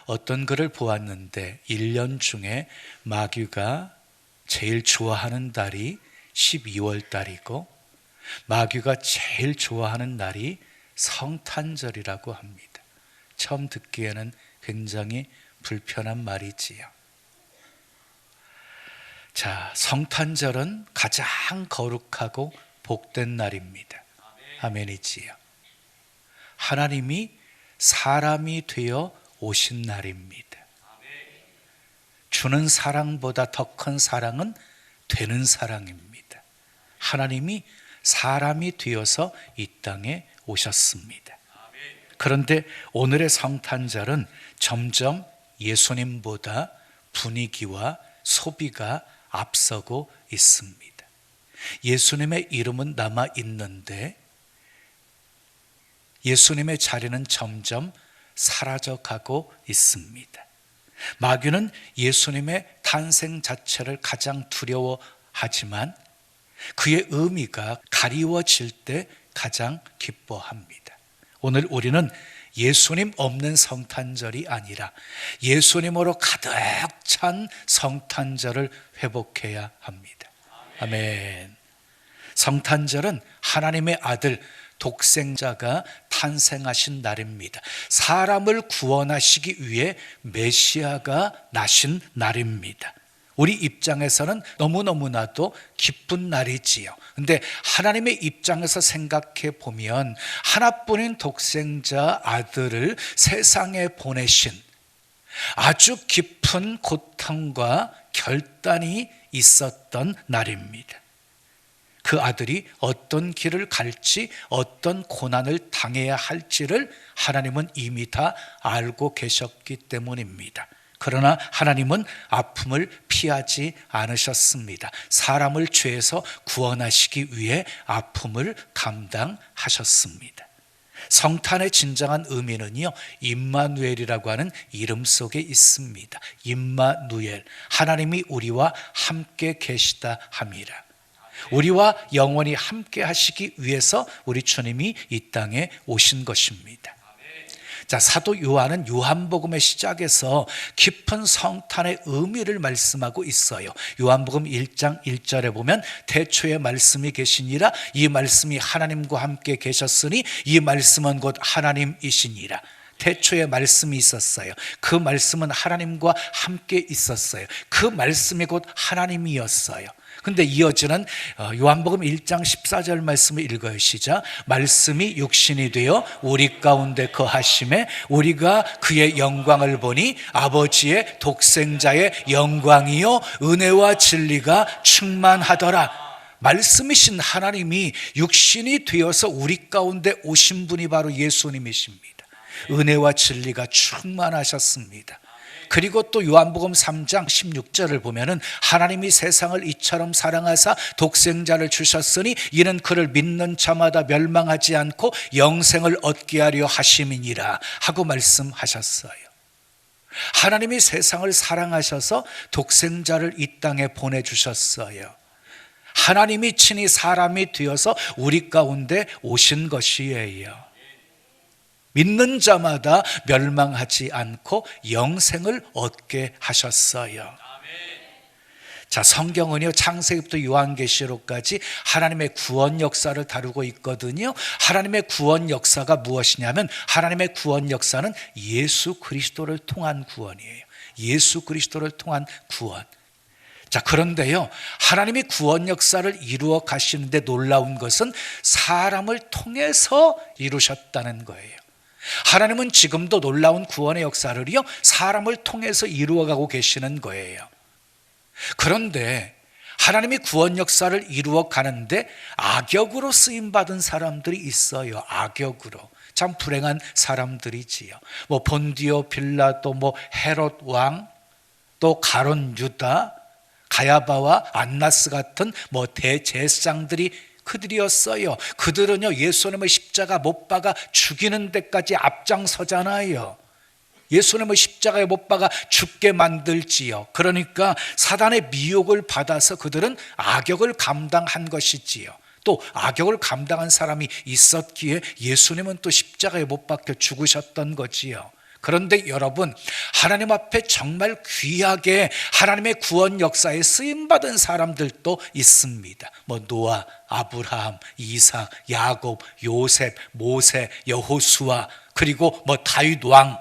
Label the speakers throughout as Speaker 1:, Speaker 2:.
Speaker 1: 어떤 글을 보았는데 1년 중에 마귀가 제일 좋아하는 달이 12월 달이고 마귀가 제일 좋아하는 날이 성탄절이라고 합니다. 처음 듣기에는 굉장히 불편한 말이지요. 자, 성탄절은 가장 거룩하고 복된 날입니다. 아멘이지요. 하나님이 사람이 되어 오신 날입니다. 주는 사랑보다 더 큰 사랑은 되는 사랑입니다. 하나님이 사람이 되어서 이 땅에 오셨습니다. 그런데 오늘의 성탄절은 점점 예수님보다 분위기와 소비가 앞서고 있습니다. 예수님의 이름은 남아 있는데 예수님의 자리는 점점 사라져가고 있습니다. 마귀는 예수님의 탄생 자체를 가장 두려워하지만 그의 의미가 가리워질 때 가장 기뻐합니다. 오늘 우리는 예수님 없는 성탄절이 아니라 예수님으로 가득 찬 성탄절을 회복해야 합니다. 아멘. 성탄절은 하나님의 아들 독생자가 탄생하신 날입니다. 사람을 구원하시기 위해 메시아가 나신 날입니다. 우리 입장에서는 너무너무나도 기쁜 날이지요. 근데 하나님의 입장에서 생각해 보면 하나뿐인 독생자 아들을 세상에 보내신 아주 깊은 고통과 결단이 있었던 날입니다. 그 아들이 어떤 길을 갈지 어떤 고난을 당해야 할지를 하나님은 이미 다 알고 계셨기 때문입니다. 그러나 하나님은 아픔을 피하지 않으셨습니다. 사람을 죄에서 구원하시기 위해 아픔을 감당하셨습니다. 성탄의 진정한 의미는요, 임마누엘이라고 하는 이름 속에 있습니다. 임마누엘, 하나님이 우리와 함께 계시다 함이라. 우리와 영원히 함께 하시기 위해서 우리 주님이 이 땅에 오신 것입니다. 자, 사도 요한은 요한복음의 시작에서 깊은 성탄의 의미를 말씀하고 있어요. 요한복음 1장 1절에 보면 태초에 말씀이 계시니라, 이 말씀이 하나님과 함께 계셨으니 이 말씀은 곧 하나님이시니라. 태초에 말씀이 있었어요. 그 말씀은 하나님과 함께 있었어요. 그 말씀이 곧 하나님이었어요. 근데 이어지는 요한복음 1장 14절 말씀을 읽어요. 시작. 말씀이 육신이 되어 우리 가운데 거하심에 우리가 그의 영광을 보니 아버지의 독생자의 영광이요 은혜와 진리가 충만하더라. 말씀이신 하나님이 육신이 되어서 우리 가운데 오신 분이 바로 예수님이십니다. 은혜와 진리가 충만하셨습니다. 그리고 또 요한복음 3장 16절을 보면은 하나님이 세상을 이처럼 사랑하사 독생자를 주셨으니 이는 그를 믿는 자마다 멸망하지 않고 영생을 얻게 하려 하심이니라 하고 말씀하셨어요. 하나님이 세상을 사랑하셔서 독생자를 이 땅에 보내주셨어요. 하나님이 친히 사람이 되어서 우리 가운데 오신 것이에요. 믿는 자마다 멸망하지 않고 영생을 얻게 하셨어요. 자, 성경은요, 창세기부터 요한계시록까지 하나님의 구원 역사를 다루고 있거든요. 하나님의 구원 역사가 무엇이냐면 하나님의 구원 역사는 예수 그리스도를 통한 구원이에요. 예수 그리스도를 통한 구원. 자, 그런데요, 하나님이 구원 역사를 이루어 가시는데 놀라운 것은 사람을 통해서 이루셨다는 거예요. 하나님은 지금도 놀라운 구원의 역사를요, 사람을 통해서 이루어가고 계시는 거예요. 그런데 하나님이 구원 역사를 이루어 가는데 악역으로 쓰임받은 사람들이 있어요. 악역으로. 참 불행한 사람들이지요. 뭐 본디오 빌라도, 뭐 헤롯 왕, 또 가론 유다, 가야바와 안나스 같은 뭐 대제사장들이 그들이었어요. 그들은요, 예수님의 십자가 못 박아 죽이는 데까지 앞장서잖아요. 예수님의 십자가에 못 박아 죽게 만들지요. 그러니까 사단의 미혹을 받아서 그들은 악역을 감당한 것이지요. 또 악역을 감당한 사람이 있었기에 예수님은 또 십자가에 못 박혀 죽으셨던 거지요. 그런데 여러분, 하나님 앞에 정말 귀하게 하나님의 구원 역사에 쓰임받은 사람들도 있습니다. 노아, 아브라함, 이삭, 야곱, 요셉, 모세, 여호수아, 그리고 다윗 왕,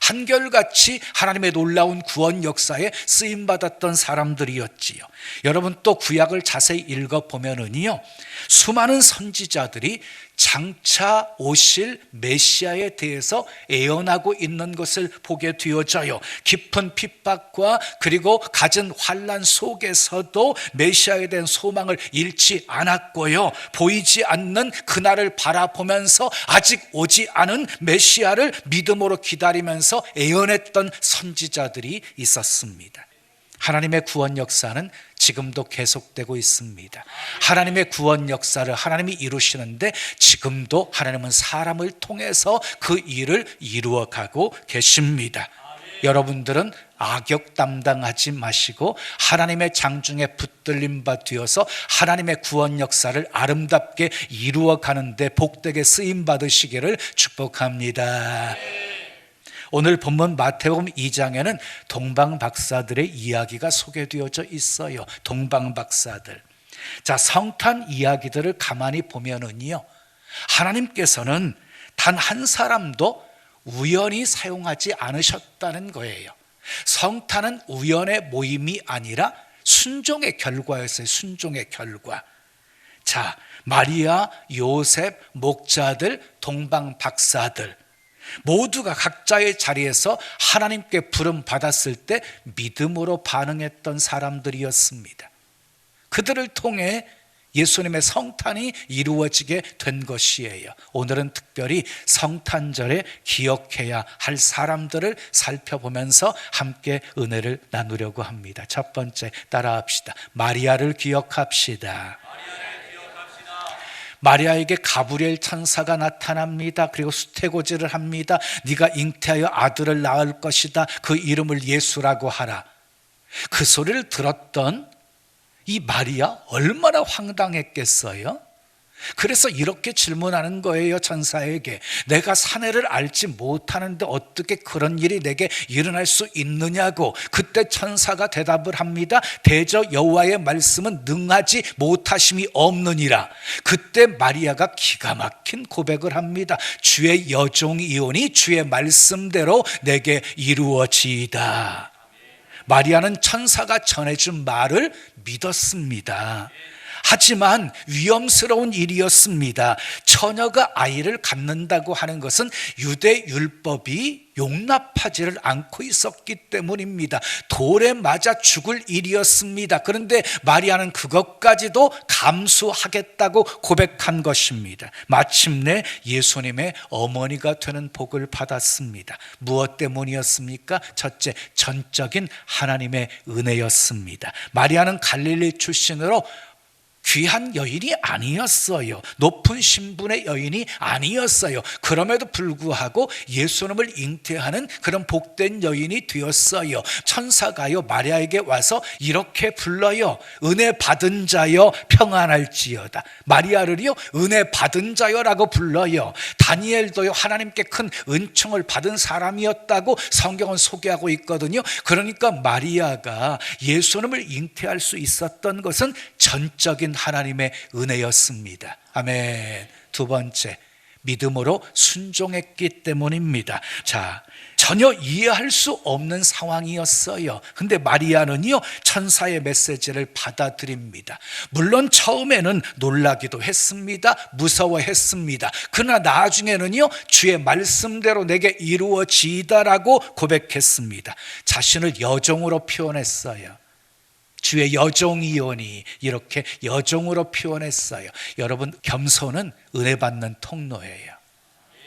Speaker 1: 한결같이 하나님의 놀라운 구원 역사에 쓰임받았던 사람들이었지요. 여러분, 또 구약을 자세히 읽어보면은요, 수많은 선지자들이 장차 오실 메시아에 대해서 애언하고 있는 것을 보게 되어져요. 깊은 핍박과 그리고 갖은 환난 속에서도 메시아에 대한 소망을 잃지 않았고요, 보이지 않는 그날을 바라보면서 아직 오지 않은 메시아를 믿음으로 기다리면서 애언했던 선지자들이 있었습니다. 하나님의 구원 역사는 지금도 계속되고 있습니다. 하나님의 구원 역사를 하나님이 이루시는데 지금도 하나님은 사람을 통해서 그 일을 이루어가고 계십니다. 여러분들은 악역 담당하지 마시고 하나님의 장중에 붙들림 바 되어서 하나님의 구원 역사를 아름답게 이루어가는 데 복되게 쓰임 받으시기를 축복합니다. 오늘 본문 마태복음 2장에는 동방박사들의 이야기가 소개되어져 있어요. 동방박사들. 자, 성탄 이야기들을 가만히 보면은요, 하나님께서는 단 한 사람도 우연히 사용하지 않으셨다는 거예요. 성탄은 우연의 모임이 아니라 순종의 결과였어요. 순종의 결과. 자, 마리아, 요셉, 목자들, 동방박사들 모두가 각자의 자리에서 하나님께 부름 받았을 때 믿음으로 반응했던 사람들이었습니다. 그들을 통해 예수님의 성탄이 이루어지게 된 것이에요. 오늘은 특별히 성탄절에 기억해야 할 사람들을 살펴보면서 함께 은혜를 나누려고 합니다. 첫 번째, 따라합시다. 마리아를 기억합시다. 마리아에게 가브리엘 천사가 나타납니다. 그리고 수태고지를 합니다. 네가 잉태하여 아들을 낳을 것이다. 그 이름을 예수라고 하라. 그 소리를 들었던 이 마리아 얼마나 황당했겠어요? 그래서 이렇게 질문하는 거예요, 천사에게. 내가 사내를 알지 못하는데 어떻게 그런 일이 내게 일어날 수 있느냐고. 그때 천사가 대답을 합니다. 대저 여호와의 말씀은 능하지 못하심이 없느니라. 그때 마리아가 기가 막힌 고백을 합니다. 주의 여종이오니 주의 말씀대로 내게 이루어지이다. 마리아는 천사가 전해준 말을 믿었습니다. 하지만 위험스러운 일이었습니다. 처녀가 아이를 갖는다고 하는 것은 유대 율법이 용납하지를 않고 있었기 때문입니다. 돌에 맞아 죽을 일이었습니다. 그런데 마리아는 그것까지도 감수하겠다고 고백한 것입니다. 마침내 예수님의 어머니가 되는 복을 받았습니다. 무엇 때문이었습니까? 첫째, 전적인 하나님의 은혜였습니다. 마리아는 갈릴리 출신으로 귀한 여인이 아니었어요. 높은 신분의 여인이 아니었어요. 그럼에도 불구하고 예수님을 잉태하는 그런 복된 여인이 되었어요. 천사가요, 마리아에게 와서 이렇게 불러요. 은혜 받은 자여 평안할지어다. 마리아를요, 은혜 받은 자여라고 불러요. 다니엘도요, 하나님께 큰 은총을 받은 사람이었다고 성경은 소개하고 있거든요. 그러니까 마리아가 예수님을 잉태할 수 있었던 것은 전적인 하나님의 은혜였습니다. 아멘. 두 번째, 믿음으로 순종했기 때문입니다. 자, 전혀 이해할 수 없는 상황이었어요. 근데 마리아는요, 천사의 메시지를 받아들입니다. 물론 처음에는 놀라기도 했습니다. 무서워했습니다. 그러나 나중에는요, 주의 말씀대로 내게 이루어지이다라고 고백했습니다. 자신을 여종으로 표현했어요. 주의 여종이오니, 이렇게 여종으로 표현했어요. 여러분, 겸손은 은혜 받는 통로예요.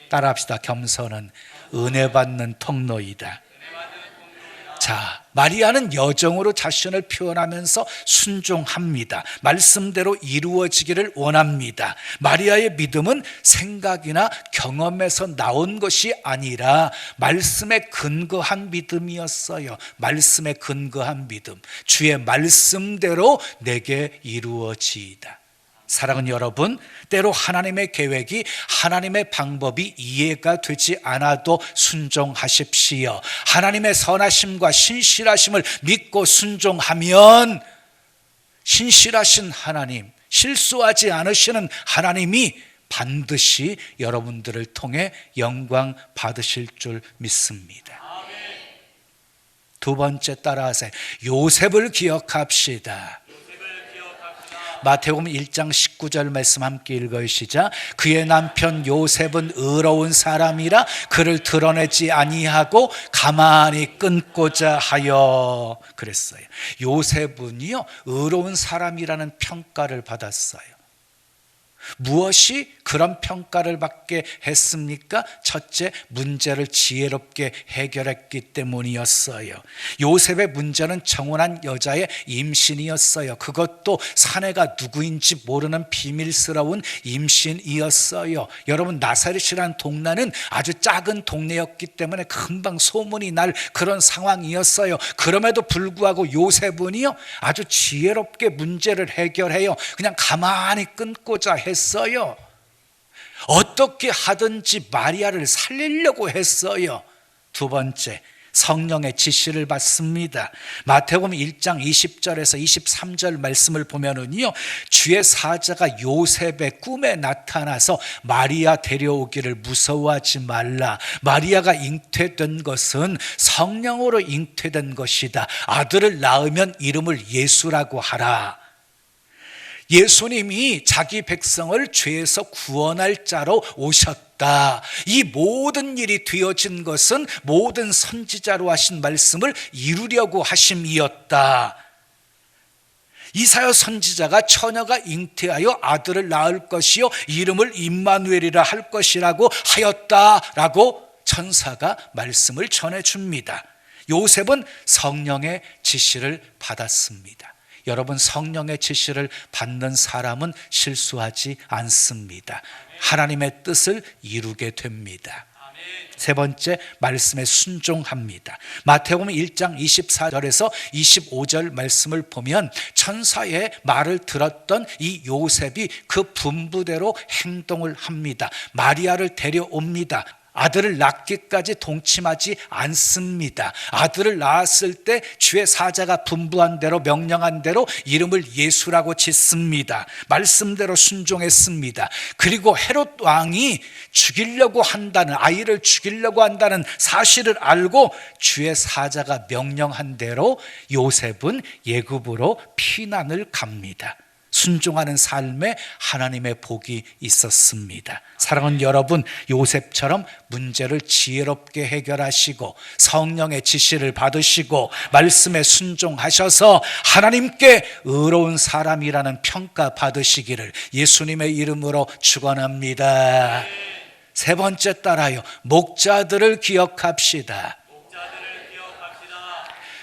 Speaker 1: 따라합시다. 겸손은 은혜 받는 통로이다. 자, 마리아는 여종으로 자신을 표현하면서 순종합니다. 말씀대로 이루어지기를 원합니다. 마리아의 믿음은 생각이나 경험에서 나온 것이 아니라 말씀에 근거한 믿음이었어요. 말씀에 근거한 믿음. 주의 말씀대로 내게 이루어지이다. 사랑하는 여러분, 때로 하나님의 계획이, 하나님의 방법이 이해가 되지 않아도 순종하십시오. 하나님의 선하심과 신실하심을 믿고 순종하면 신실하신 하나님, 실수하지 않으시는 하나님이 반드시 여러분들을 통해 영광 받으실 줄 믿습니다. 두 번째 따라하세요. 요셉을 기억합시다. 마태복음 1장 19절 말씀 함께 읽으시자. 그의 남편 요셉은 의로운 사람이라 그를 드러내지 아니하고 가만히 끊고자 하여 그랬어요. 요셉은요, 의로운 사람이라는 평가를 받았어요. 무엇이 그런 평가를 받게 했습니까? 첫째, 문제를 지혜롭게 해결했기 때문이었어요. 요셉의 문제는 정혼한 여자의 임신이었어요. 그것도 사내가 누구인지 모르는 비밀스러운 임신이었어요. 여러분, 나사렛이라는 동네는 아주 작은 동네였기 때문에 금방 소문이 날 그런 상황이었어요. 그럼에도 불구하고 요셉은요, 아주 지혜롭게 문제를 해결해요. 그냥 가만히 끊고자 했어요. 어떻게 하든지 마리아를 살리려고 했어요. 두 번째, 성령의 지시를 받습니다. 마태복음 1장 20절에서 23절 말씀을 보면은요, 주의 사자가 요셉의 꿈에 나타나서 마리아 데려오기를 무서워하지 말라. 마리아가 잉태된 것은 성령으로 잉태된 것이다. 아들을 낳으면 이름을 예수라고 하라. 예수님이 자기 백성을 죄에서 구원할 자로 오셨다. 이 모든 일이 되어진 것은 모든 선지자로 하신 말씀을 이루려고 하심이었다. 이사야 선지자가 처녀가 잉태하여 아들을 낳을 것이요 이름을 임마누엘이라 할 것이라고 하였다라고 천사가 말씀을 전해줍니다. 요셉은 성령의 지시를 받았습니다. 여러분, 성령의 지시를 받는 사람은 실수하지 않습니다. 하나님의 뜻을 이루게 됩니다. 세 번째, 말씀에 순종합니다. 마태복음 1장 24절에서 25절 말씀을 보면 천사의 말을 들었던 이 요셉이 그 분부대로 행동을 합니다. 마리아를 데려옵니다. 아들을 낳기까지 동침하지 않습니다. 아들을 낳았을 때 주의 사자가 분부한 대로, 명령한 대로 이름을 예수라고 짓습니다. 말씀대로 순종했습니다. 그리고 헤롯 왕이 죽이려고 한다는, 아이를 죽이려고 한다는 사실을 알고 주의 사자가 명령한 대로 요셉은 예굽으로 피난을 갑니다. 순종하는 삶에 하나님의 복이 있었습니다. 사랑하는 여러분, 요셉처럼 문제를 지혜롭게 해결하시고 성령의 지시를 받으시고 말씀에 순종하셔서 하나님께 의로운 사람이라는 평가 받으시기를 예수님의 이름으로 축원합니다. 세 번째 따라요. 목자들을 기억합시다.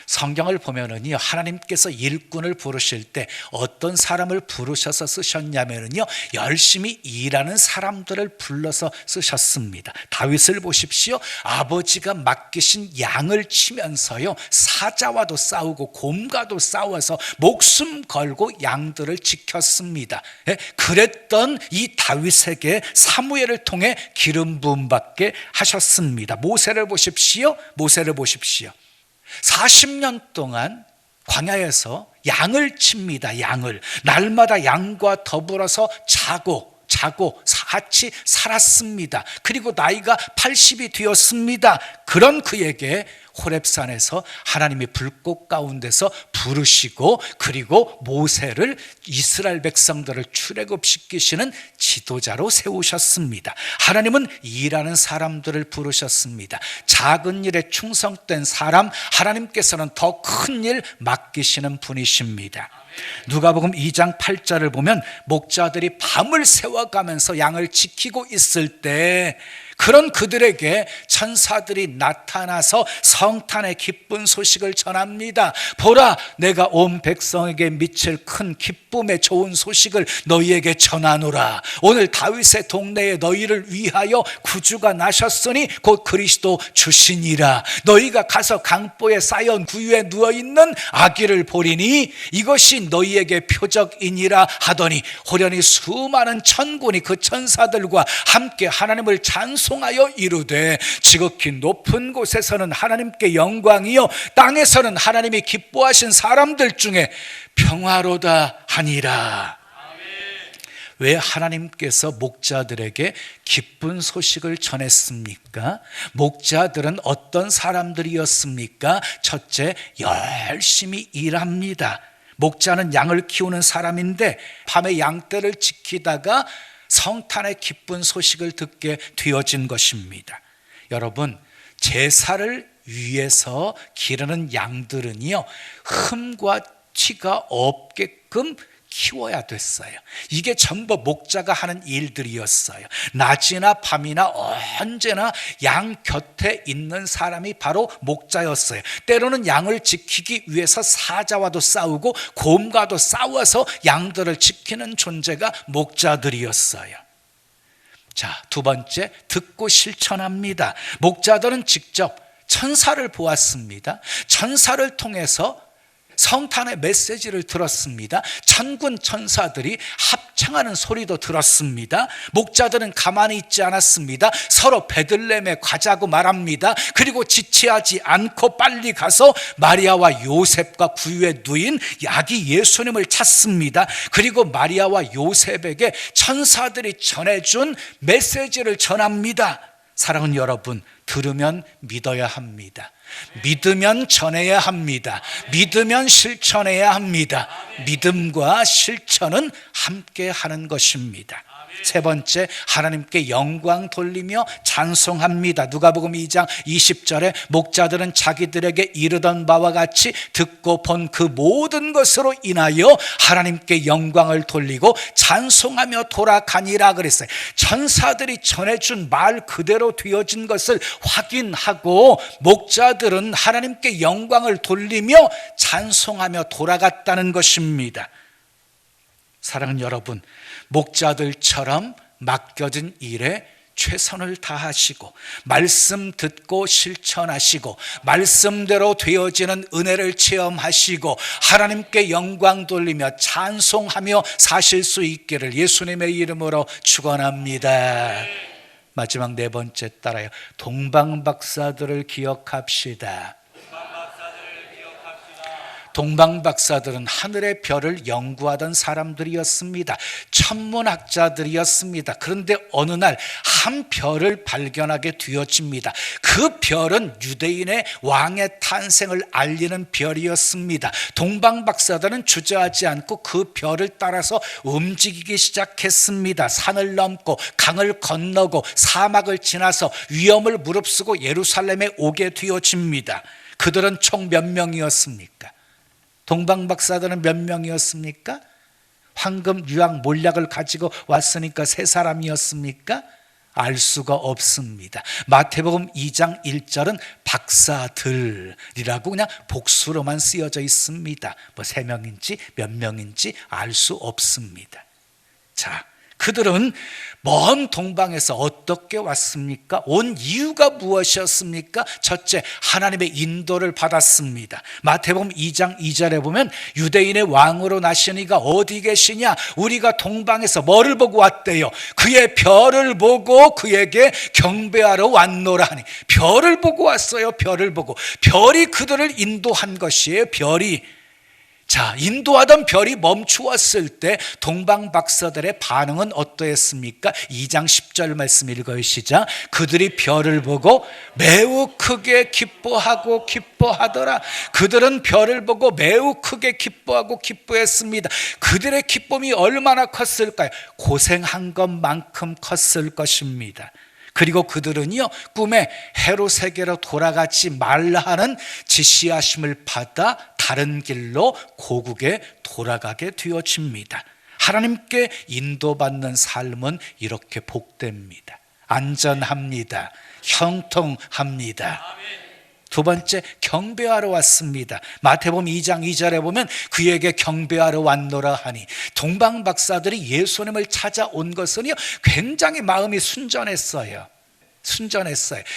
Speaker 1: 성경을 보면은요, 하나님께서 일꾼을 부르실 때 어떤 사람을 부르셔서 쓰셨냐면은요, 열심히 일하는 사람들을 불러서 쓰셨습니다. 다윗을 보십시오. 아버지가 맡기신 양을 치면서요, 사자와도 싸우고 곰과도 싸워서 목숨 걸고 양들을 지켰습니다. 그랬던 이 다윗에게 사무엘을 통해 기름 부음 받게 하셨습니다. 모세를 보십시오. 40년 동안 광야에서 양을 칩니다. 양을 날마다 양과 더불어서 자고 같이 살았습니다. 그리고 나이가 80이 되었습니다. 그런 그에게 호렙산에서 하나님이 불꽃 가운데서 부르시고, 그리고 모세를 이스라엘 백성들을 출애굽시키시는 지도자로 세우셨습니다. 하나님은 일하는 사람들을 부르셨습니다. 작은 일에 충성된 사람, 하나님께서는 더 큰 일 맡기시는 분이십니다. 누가복음 2장 8절을 보면 목자들이 밤을 새워가면서 양을 지키고 있을 때 그런 그들에게 천사들이 나타나서 성탄의 기쁜 소식을 전합니다. 보라, 내가 온 백성에게 미칠 큰 기쁨의 좋은 소식을 너희에게 전하노라. 오늘 다윗의 동네에 너희를 위하여 구주가 나셨으니 곧 그리스도 주시니라. 너희가 가서 강보에 쌓여 구유에 누워있는 아기를 보리니 이것이 너희에게 표적이니라 하더니 호련히 수많은 천군이 그 천사들과 함께 하나님을 찬송하여 이르되 지극히 높은 곳에서는 하나님께 영광이요 땅에서는 하나님이 기뻐하신 사람들 중에 평화로다 하니라. 왜 하나님께서 목자들에게 기쁜 소식을 전했습니까? 목자들은 어떤 사람들이었습니까? 첫째, 열심히 일합니다. 목자는 양을 키우는 사람인데 밤에 양떼를 지키다가 성탄의 기쁜 소식을 듣게 되어진 것입니다. 여러분, 제사를 위해서 기르는 양들은요, 흠과 티가 없게끔 키워야 됐어요. 이게 전부 목자가 하는 일들이었어요. 낮이나 밤이나 언제나 양 곁에 있는 사람이 바로 목자였어요. 때로는 양을 지키기 위해서 사자와도 싸우고 곰과도 싸워서 양들을 지키는 존재가 목자들이었어요. 자, 두 번째, 듣고 실천합니다. 목자들은 직접 천사를 보았습니다. 천사를 통해서 성탄의 메시지를 들었습니다. 천군 천사들이 합창하는 소리도 들었습니다. 목자들은 가만히 있지 않았습니다. 서로 베들레헴에 가자고 말합니다. 그리고 지체하지 않고 빨리 가서 마리아와 요셉과 구유에 누인 아기 예수님을 찾습니다. 그리고 마리아와 요셉에게 천사들이 전해준 메시지를 전합니다. 사랑하는 여러분, 들으면 믿어야 합니다. 믿으면 전해야 합니다. 믿으면 실천해야 합니다. 믿음과 실천은 함께 하는 것입니다. 세 번째, 하나님께 영광 돌리며 찬송합니다. 누가복음 2장 20절에 목자들은 자기들에게 이르던 바와 같이 듣고 본 그 모든 것으로 인하여 하나님께 영광을 돌리고 찬송하며 돌아가니라 그랬어요. 천사들이 전해준 말 그대로 되어진 것을 확인하고 목자들은 하나님께 영광을 돌리며 찬송하며 돌아갔다는 것입니다. 사랑하는 여러분, 목자들처럼 맡겨진 일에 최선을 다하시고 말씀 듣고 실천하시고 말씀대로 되어지는 은혜를 체험하시고 하나님께 영광 돌리며 찬송하며 사실 수 있기를 예수님의 이름으로 축원합니다. 마지막 네 번째 따라요. 동방박사들을 기억합시다. 동방박사들은 하늘의 별을 연구하던 사람들이었습니다. 천문학자들이었습니다. 그런데 어느 날 한 별을 발견하게 되어집니다. 그 별은 유대인의 왕의 탄생을 알리는 별이었습니다. 동방박사들은 주저하지 않고 그 별을 따라서 움직이기 시작했습니다. 산을 넘고 강을 건너고 사막을 지나서 위험을 무릅쓰고 예루살렘에 오게 되어집니다. 그들은 총 몇 명이었습니까? 동방박사들은 몇 명이었습니까? 황금, 유황, 몰약을 가지고 왔으니까 세 사람이었습니까? 알 수가 없습니다. 마태복음 2장 1절은 박사들이라고 그냥 복수로만 쓰여져 있습니다. 뭐 세 명인지 몇 명인지 알 수 없습니다. 자, 그들은 먼 동방에서 어떻게 왔습니까? 온 이유가 무엇이었습니까? 첫째, 하나님의 인도를 받았습니다. 마태복음 2장 2절에 보면 유대인의 왕으로 나신 이가 어디 계시냐? 우리가 동방에서 뭐를 보고 왔대요? 그의 별을 보고 그에게 경배하러 왔노라 하니, 별을 보고 왔어요. 별을 보고. 별이 그들을 인도한 것이에요. 별이. 자, 인도하던 별이 멈추었을 때 동방박사들의 반응은 어떠했습니까? 2장 10절 말씀 읽어요. 시작. 그들이 별을 보고 매우 크게 기뻐하고 기뻐하더라. 그들은 별을 보고 매우 크게 기뻐하고 기뻐했습니다. 그들의 기쁨이 얼마나 컸을까요? 고생한 것만큼 컸을 것입니다. 그리고 그들은요, 꿈에 헤롯에게로 돌아가지 말라 하는 지시하심을 받아 다른 길로 고국에 돌아가게 되어집니다. 하나님께 인도받는 삶은 이렇게 복됩니다. 안전합니다. 형통합니다. 두 번째, 경배하러 왔습니다. 마태복음 2장 2절에 보면 그에게 경배하러 왔노라 하니, 동방박사들이 예수님을 찾아온 것은요 굉장히 마음이 순전했어요.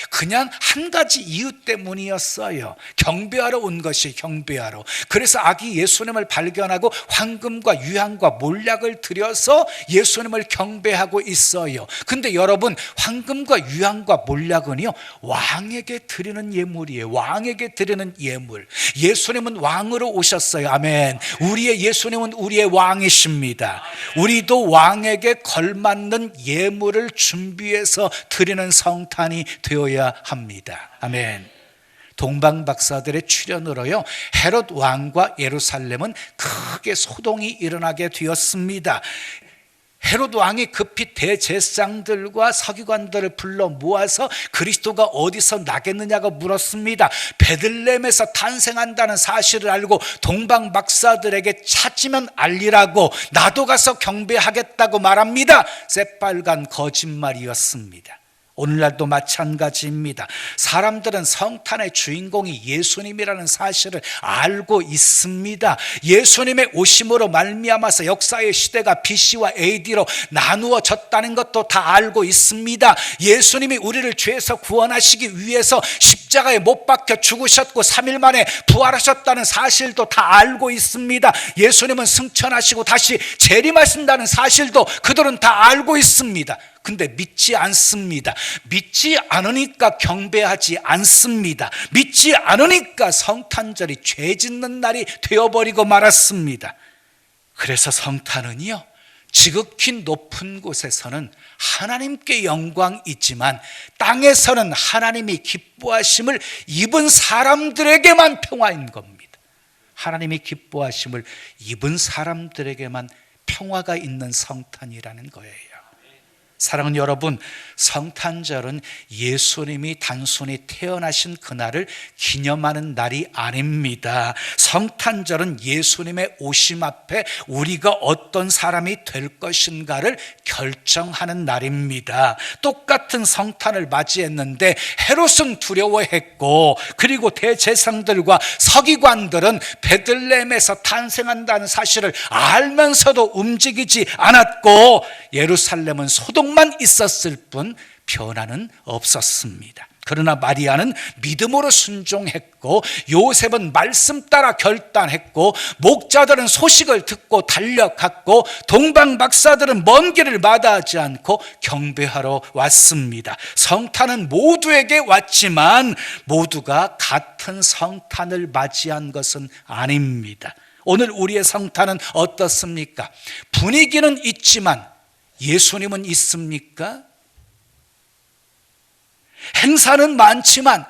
Speaker 1: 그냥 한 가지 이유 때문이었어요. 경배하러 온 것이 경배하러. 그래서 아기 예수님을 발견하고 황금과 유향과 몰약을 드려서 예수님을 경배하고 있어요. 근데 여러분, 황금과 유향과 몰약은요 왕에게 드리는 예물이에요. 왕에게 드리는 예물. 예수님은 왕으로 오셨어요. 아멘. 우리의 예수님은 우리의 왕이십니다. 우리도 왕에게 걸맞는 예물을 준비해서 드리는 성탄이 되어야 합니다. 아멘. 동방박사들의 출현으로요 헤롯 왕과 예루살렘은 크게 소동이 일어나게 되었습니다. 헤롯 왕이 급히 대제사장들과 서기관들을 불러 모아서 그리스도가 어디서 나겠느냐고 물었습니다. 베들레헴에서 탄생한다는 사실을 알고 동방박사들에게 찾으면 알리라고, 나도 가서 경배하겠다고 말합니다. 새빨간 거짓말이었습니다. 오늘날도 마찬가지입니다. 사람들은 성탄의 주인공이 예수님이라는 사실을 알고 있습니다. 예수님의 오심으로 말미암아서 역사의 시대가 BC와 AD로 나누어졌다는 것도 다 알고 있습니다. 예수님이 우리를 죄에서 구원하시기 위해서 십자가에 못 박혀 죽으셨고 3일 만에 부활하셨다는 사실도 다 알고 있습니다. 예수님은 승천하시고 다시 재림하신다는 사실도 그들은 다 알고 있습니다. 근데 믿지 않습니다. 믿지 않으니까 경배하지 않습니다. 믿지 않으니까 성탄절이 죄 짓는 날이 되어버리고 말았습니다. 그래서 성탄은요 지극히 높은 곳에서는 하나님께 영광이 있지만 땅에서는 하나님이 기뻐하심을 입은 사람들에게만 평화인 겁니다. 하나님이 기뻐하심을 입은 사람들에게만 평화가 있는 성탄이라는 거예요. 사랑하는 여러분, 성탄절은 예수님이 단순히 태어나신 그날을 기념하는 날이 아닙니다. 성탄절은 예수님의 오심 앞에 우리가 어떤 사람이 될 것인가를 결정하는 날입니다. 똑같은 성탄을 맞이했는데 헤롯은 두려워했고, 그리고 대제사장들과 서기관들은 베들레헴에서 탄생한다는 사실을 알면서도 움직이지 않았고, 예루살렘은 소동만 있었을 뿐 변화는 없었습니다. 그러나 마리아는 믿음으로 순종했고, 요셉은 말씀 따라 결단했고, 목자들은 소식을 듣고 달려갔고, 동방박사들은 먼 길을 마다하지 않고 경배하러 왔습니다. 성탄은 모두에게 왔지만 모두가 같은 성탄을 맞이한 것은 아닙니다. 오늘 우리의 성탄은 어떻습니까? 분위기는 있지만 예수님은 있습니까? 행사는 많지만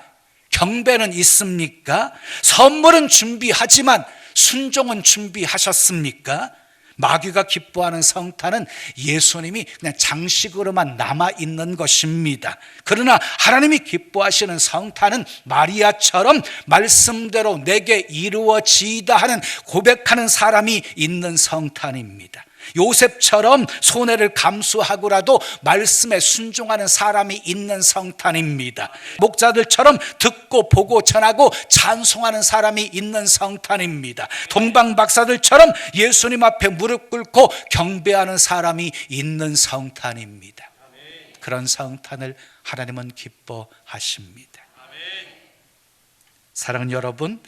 Speaker 1: 경배는 있습니까? 선물은 준비하지만 순종은 준비하셨습니까? 마귀가 기뻐하는 성탄은 예수님이 그냥 장식으로만 남아있는 것입니다. 그러나 하나님이 기뻐하시는 성탄은 마리아처럼 말씀대로 내게 이루어지이다 하는 고백하는 사람이 있는 성탄입니다. 요셉처럼 손해를 감수하고라도 말씀에 순종하는 사람이 있는 성탄입니다. 목자들처럼 듣고 보고 전하고 찬송하는 사람이 있는 성탄입니다. 동방박사들처럼 예수님 앞에 무릎 꿇고 경배하는 사람이 있는 성탄입니다. 그런 성탄을 하나님은 기뻐하십니다. 사랑하는 여러분,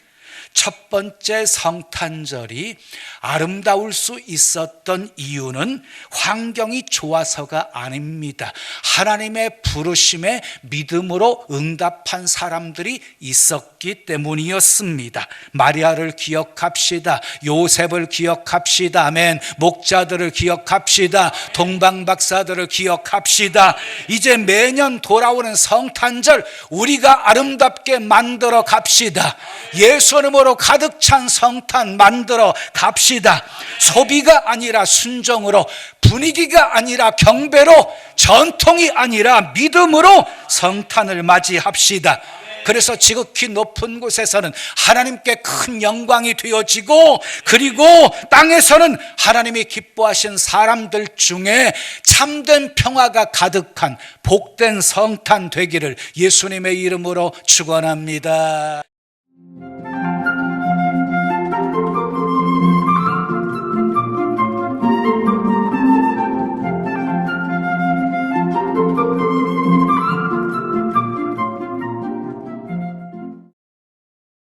Speaker 1: 첫 번째 성탄절이 아름다울 수 있었던 이유는 환경이 좋아서가 아닙니다. 하나님의 부르심에 믿음으로 응답한 사람들이 있었기 때문이었습니다. 마리아를 기억합시다. 요셉을 기억합시다. 아멘. 목자들을 기억합시다. 동방박사들을 기억합시다. 이제 매년 돌아오는 성탄절 우리가 아름답게 만들어 갑시다. 예수님으로 가득 찬 성탄 만들어 갑시다. 소비가 아니라 순종으로, 분위기가 아니라 경배로, 전통이 아니라 믿음으로 성탄을 맞이합시다. 그래서 지극히 높은 곳에서는 하나님께 큰 영광이 되어지고, 그리고 땅에서는 하나님이 기뻐하신 사람들 중에 참된 평화가 가득한 복된 성탄 되기를 예수님의 이름으로 축원합니다.